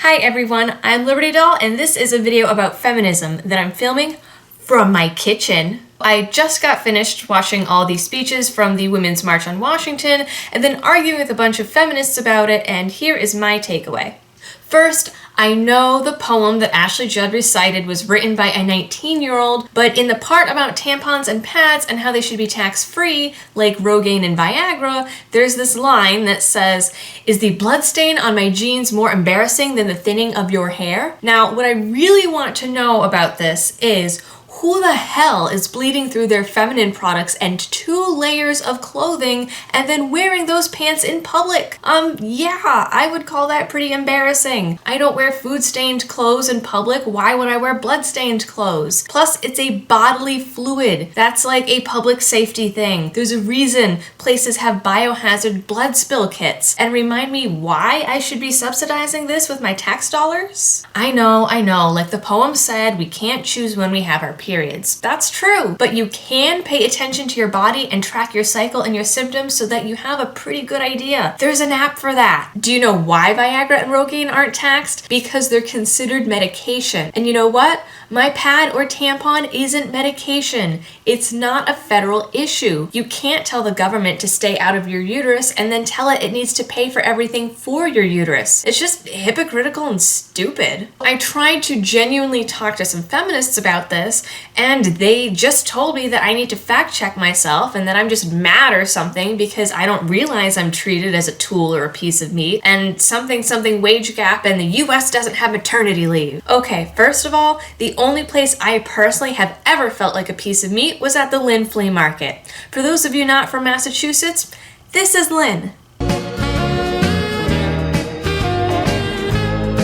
Hi everyone, I'm Liberty Doll and this is a video about feminism that I'm filming from my kitchen. I just got finished watching all these speeches from the Women's March on Washington and then arguing with a bunch of feminists about it, and here is my takeaway. First, I know the poem that Ashley Judd recited was written by a 19-year-old, but in the part about tampons and pads and how they should be tax-free, like Rogaine and Viagra, there's this line that says, "Is the bloodstain on my jeans more embarrassing than the thinning of your hair?" Now, what I really want to know about this is, who the hell is bleeding through their feminine products and 2 layers of clothing and then wearing those pants in public? Yeah, I would call that pretty embarrassing. I don't wear food-stained clothes in public. Why would I wear blood-stained clothes? Plus, it's a bodily fluid. That's like a public safety thing. There's a reason places have biohazard blood spill kits. And remind me why I should be subsidizing this with my tax dollars? I know, like the poem said, we can't choose when we have our periods. That's true, but you can pay attention to your body and track your cycle and your symptoms so that you have a pretty good idea. There's an app for that. Do you know why Viagra and Rogaine aren't taxed? Because they're considered medication. And you know what? My pad or tampon isn't medication. It's not a federal issue. You can't tell the government to stay out of your uterus and then tell it needs to pay for everything for your uterus. It's just hypocritical and stupid. I tried to genuinely talk to some feminists about this, and they just told me that I need to fact check myself and that I'm just mad or something because I don't realize I'm treated as a tool or a piece of meat, and something wage gap, and the US doesn't have maternity leave. Okay, first of all, the only place I personally have ever felt like a piece of meat was at the Lynn Flea Market. For those of you not from Massachusetts, this is Lynn.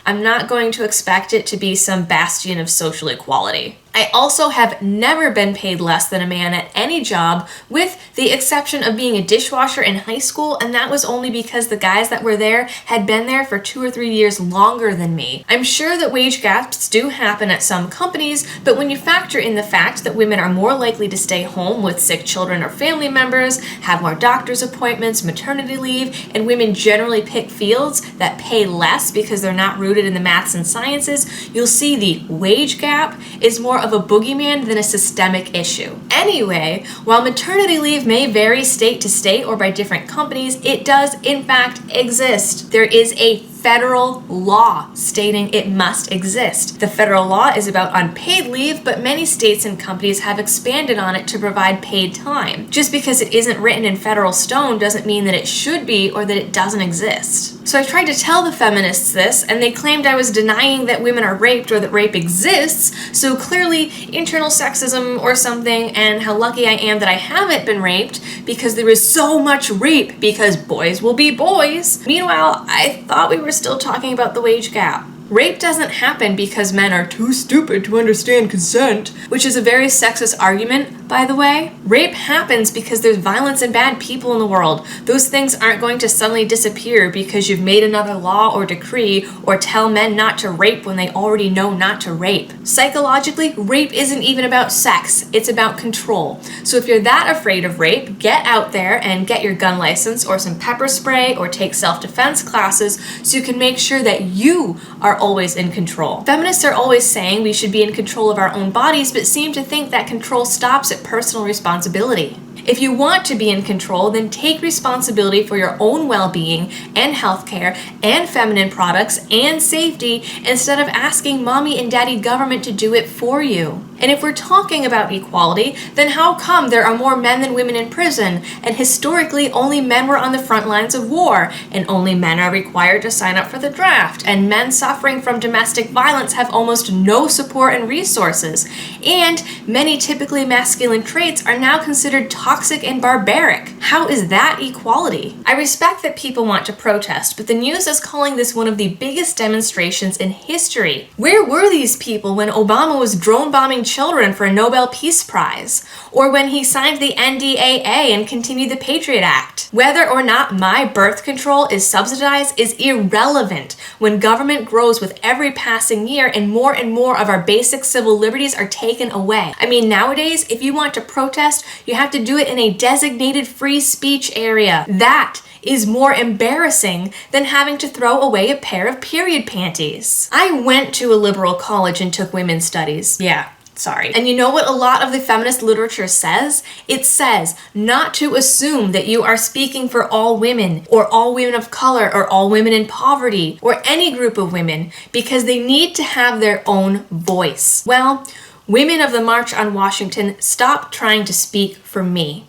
I'm not going to expect it to be some bastion of social equality. I also have never been paid less than a man at any job, with the exception of being a dishwasher in high school, and that was only because the guys that were there had been there for 2 or 3 years longer than me. I'm sure that wage gaps do happen at some companies, but when you factor in the fact that women are more likely to stay home with sick children or family members, have more doctor's appointments, maternity leave, and women generally pick fields that pay less because they're not rooted in the maths and sciences, you'll see the wage gap is more of a boogeyman than a systemic issue. Anyway, while maternity leave may vary state to state or by different companies, it does in fact exist. There is a federal law stating it must exist. The federal law is about unpaid leave, but many states and companies have expanded on it to provide paid time. Just because it isn't written in federal stone doesn't mean that it should be or that it doesn't exist. So I tried to tell the feminists this, and they claimed I was denying that women are raped or that rape exists, so clearly internal sexism or something, and how lucky I am that I haven't been raped because there is so much rape because boys will be boys. Meanwhile, I thought we were still talking about the wage gap. Rape doesn't happen because men are too stupid to understand consent, which is a very sexist argument, by the way. Rape happens because there's violence and bad people in the world. Those things aren't going to suddenly disappear because you've made another law or decree or tell men not to rape when they already know not to rape. Psychologically, rape isn't even about sex, it's about control. So if you're that afraid of rape, get out there and get your gun license or some pepper spray or take self-defense classes so you can make sure that you are always in control. Feminists are always saying we should be in control of our own bodies, but seem to think that control stops at personal responsibility. If you want to be in control, then take responsibility for your own well-being and healthcare and feminine products and safety instead of asking mommy and daddy government to do it for you. And if we're talking about equality, then how come there are more men than women in prison? And historically, only men were on the front lines of war, and only men are required to sign up for the draft, and men suffering from domestic violence have almost no support and resources. And many typically masculine traits are now considered toxic and barbaric. How is that equality? I respect that people want to protest, but the news is calling this one of the biggest demonstrations in history. Where were these people when Obama was drone bombing children for a Nobel Peace Prize? Or when he signed the NDAA and continued the Patriot Act? Whether or not my birth control is subsidized is irrelevant when government grows with every passing year and more of our basic civil liberties are taken away. I mean, nowadays, if you want to protest, you have to do it in a designated free speech area. That is more embarrassing than having to throw away a pair of period panties. I went to a liberal college and took women's studies. Yeah. Sorry. And you know what a lot of the feminist literature says? It says not to assume that you are speaking for all women, or all women of color, or all women in poverty, or any group of women, because they need to have their own voice. Well, women of the March on Washington, stop trying to speak for me.